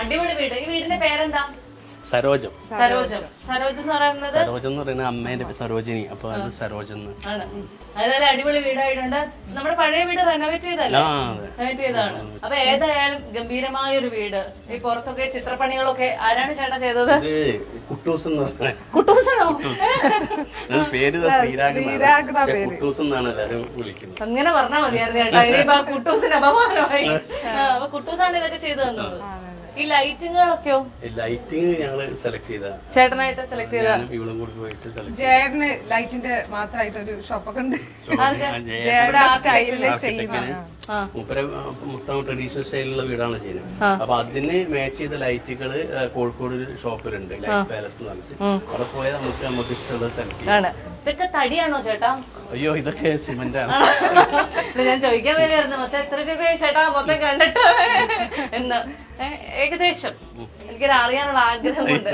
അടിപൊളി വീട്. ഈ വീടിന്റെ പേരെന്താ? സരോജം. സരോജം. സരോജം എന്ന് പറയുന്നത് സരോജം എന്ന് പറയുന്നത് അമ്മേന്റെ സരോജിനി, അപ്പൊ അത് സരോജം ആണ്. അതുപോലെ അടിപൊളി വീടായിട്ടുണ്ട്. നമ്മുടെ പഴയ വീട് റെനോവേറ്റ് ചെയ്തല്ലേ? റെനോവേറ്റ് ചെയ്തതാണ്. അപ്പൊ ഏതായാലും ഗംഭീരമായ ഒരു വീട്. ഈ പുറത്തൊക്കെ ചിത്രപ്പണികളൊക്കെ ആരാണ് ചേട്ടാ ചെയ്തത്? കുട്ടൂസാണോ? പേര് കുട്ടൂസ് എന്നാണ് എല്ലാരും വിളിക്കുന്നത്. അങ്ങനെ പറഞ്ഞാൽ മതിയായിരുന്നു ചേട്ടാ. ഇനിയിപ്പോ കുട്ടൂസിന് അപമാനമായി. അപ്പൊ കുട്ടൂസാണ് ഇതൊക്കെ ചെയ്തു തന്നത്. ഈ ലൈറ്റിങ്ങുകളൊക്കെയോ? ലൈറ്റിങ് ഞങ്ങള് സെലക്ട് ചെയ്ത ചേട്ടനായിട്ട് സെലക്ട് ചെയ്ത ചേട്ടന് ലൈറ്റിന്റെ മാത്രമായിട്ട് ഒരു ഷോപ്പൊക്കെ ഉണ്ട്. മൊത്തം ട്രഡീഷണൽ സ്റ്റൈലിലുള്ള വീടാണ് ചെയ്യുന്നത്. അപ്പൊ അതിന് മാച്ച് ചെയ്ത ലൈറ്റുകള് കോഴിക്കോട് ഒരു ഷോപ്പിലുണ്ട്, ലൈറ്റ് പാലസ് എന്ന് പറഞ്ഞിട്ട്. അവിടെ പോയാൽ നമുക്ക് ഇഷ്ടമുള്ളത് സെലക്ട് ചെയ്യാം. ഇതൊക്കെ തടിയാണോ ചേട്ടാ? അയ്യോ, ഇതൊക്കെ സിമന്റ് ആണ്. ഞാൻ ചോദിക്കാൻ വരികയായിരുന്നു മൊത്തം എത്ര രൂപയായി ചേട്ടാ മൊത്തം കണ്ടിട്ട് എന്ന്. ഏകദേശം എനിക്കൊരു അറിയാനുള്ള ആഗ്രഹമുണ്ട്.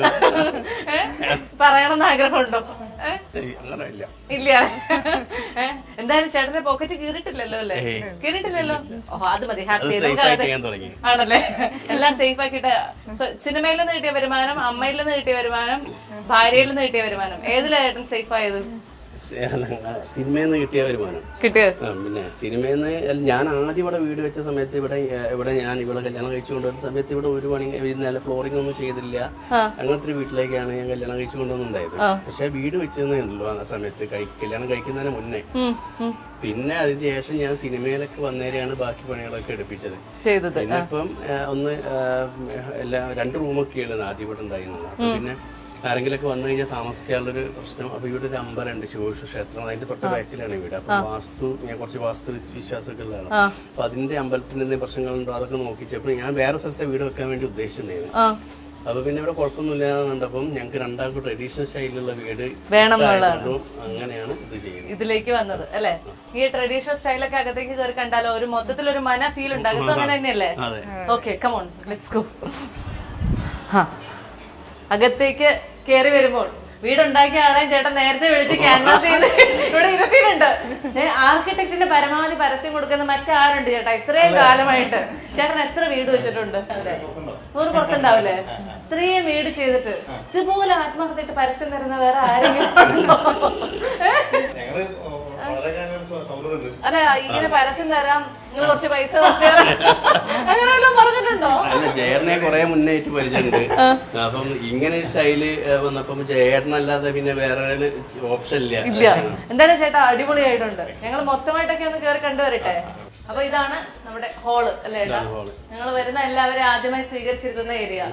പറയണമെന്ന് ആഗ്രഹമുണ്ടോ? ഇല്ല. എന്തായാലും ചേട്ടന്റെ പോക്കറ്റ് കീറിട്ടില്ലല്ലോ അല്ലേ? കീറിട്ടില്ലല്ലോ. ഓ അത് മതി, ഹാപ്പി ആണല്ലേ? എല്ലാം സേഫ് ആക്കിയിട്ട്. സിനിമയിൽ നിന്ന് കിട്ടിയ വരുമാനം, അമ്മയിൽ നിന്ന് കിട്ടിയ വരുമാനം, ഭാര്യയിൽ നിന്ന് കിട്ടിയ വരുമാനം, ഏതിലാ ചേട്ടൻ സേഫ് ആയത്? സിനിമയിൽ നിന്ന് കിട്ടിയ വരുമാനം കിട്ടിയത്. പിന്നെ സിനിമയിൽ നിന്ന് ഞാൻ ആദ്യം ഇവിടെ വീട് വെച്ച സമയത്ത് ഇവിടെ ഞാൻ ഇവിടെ കല്യാണം കഴിച്ചു കൊണ്ടുവരുന്ന സമയത്ത് ഇവിടെ ഒരു പണി നല്ല ഫ്ലോറിംഗ് ഒന്നും ചെയ്തില്ല. അങ്ങനത്തെ ഒരു വീട്ടിലേക്കാണ് ഞാൻ കല്യാണം കഴിച്ചു കൊണ്ടുവന്നുണ്ടായത്. പക്ഷെ വീട് വെച്ചതേ ഉള്ളൂ ആ സമയത്ത്, കല്യാണം കഴിക്കുന്നതിന് മുന്നേ. പിന്നെ അതിന് ശേഷം ഞാൻ സിനിമയിലൊക്കെ വന്നേരെയാണ് ബാക്കി പണികളൊക്കെ എടുപ്പിച്ചത്. പിന്നെ ഇപ്പം ഒന്ന് എല്ലാ 2 റൂമൊക്കെയാണ് ആദ്യം ഇവിടെ ഉണ്ടായിരുന്നത്. അപ്പൊ പിന്നെ ആരെങ്കിലൊക്കെ വന്നു കഴിഞ്ഞാൽ താമസിക്കാനുള്ളൊരു പ്രശ്നം. അപ്പൊ ഇവിടെ ഒരു അമ്പലമുണ്ട്, ശിവക്ഷേത്രം, അതിന്റെ തൊട്ട് ബാക്കിലാണ് വീട്. അപ്പൊ ഞാൻ കുറച്ച് വാസ്തു വിശ്വാസമൊക്കെ ഉള്ളതാണ്. അപ്പൊ അതിന്റെ അമ്പലത്തിന് എന്തെങ്കിലും പ്രശ്നങ്ങളുണ്ടോ അതൊക്കെ നോക്കിച്ചപ്പോൾ ഞാൻ വേറെ സ്ഥലത്തെ വീട് വെക്കാൻ വേണ്ടി ഉദ്ദേശിച്ചിട്ടുണ്ടായിരുന്നു. അപ്പൊ പിന്നെ ഇവിടെ കുഴപ്പമൊന്നുമില്ല കണ്ടപ്പം ഞങ്ങൾക്ക് രണ്ടാൾക്കും ട്രഡീഷണൽ സ്റ്റൈലിലുള്ള വീട് വേണമെന്നുള്ളതാണ്. അങ്ങനെയാണ് ഇത് ചെയ്യുന്നത്, ഇതിലേക്ക് വന്നത് അല്ലെ? ഈ ട്രഡീഷണൽ സ്റ്റൈലൊക്കെ അകത്തേക്ക് കയറി കണ്ടാലോ ഒരു മൊത്തത്തിലൊരു മന ഫീൽ ഉണ്ട്. അകത്തും അങ്ങനെ തന്നെയല്ലേ? Okay, come on let's go. അകത്തേക്ക് കയറി വരുമ്പോൾ വീടുണ്ടാക്കിയ ആളെ ചേട്ടൻ നേരത്തെ വിളിച്ച് ക്യാൻവാസ് ചെയ്ത് ഇവിടെ ഇരുത്തിയിട്ടുണ്ട്. ആർക്കിടെക്റ്റിന്റെ പരമാവധി പരസ്യം കൊടുക്കുന്ന മറ്റാരുണ്ട് ചേട്ടാ? ഇത്രയും കാലമായിട്ട് ചേട്ടൻ എത്ര വീട് വെച്ചിട്ടുണ്ട്? 100 പുറത്തുണ്ടാവില്ലേ? ഇത്രയും വീട് ചെയ്തിട്ട് ഇതുപോലെ ആത്മഹത്യയിട്ട് പരസ്യം തരുന്ന വേറെ ആരെങ്കിലും അല്ല? ഇങ്ങനെ പരസ്യം തരാം, നിങ്ങൾ കുറച്ച് പൈസ അങ്ങനെയെല്ലാം പറഞ്ഞിട്ടുണ്ടോ? ജയറിനെ കുറെ മുന്നേറ്റ് പരിചയമുണ്ട്. അപ്പം ഇങ്ങനെ ഒരു സ്റ്റൈല് വന്നപ്പം ജയറിനല്ലാതെ പിന്നെ വേറെ ഓപ്ഷൻ ഇല്ല. എന്തായാലും ചേട്ടാ അടിപൊളിയായിട്ടുണ്ട്. ഞങ്ങൾ മൊത്തമായിട്ടൊക്കെ ഒന്ന് കയറി കണ്ടുവരട്ടെ. അപ്പൊ ഇതാണ് നമ്മുടെ ഹോള് അല്ലേ? ഞങ്ങൾ വരുന്ന എല്ലാവരെയും ആദ്യമായി സ്വീകരിച്ചിരുന്ന ഏരിയ.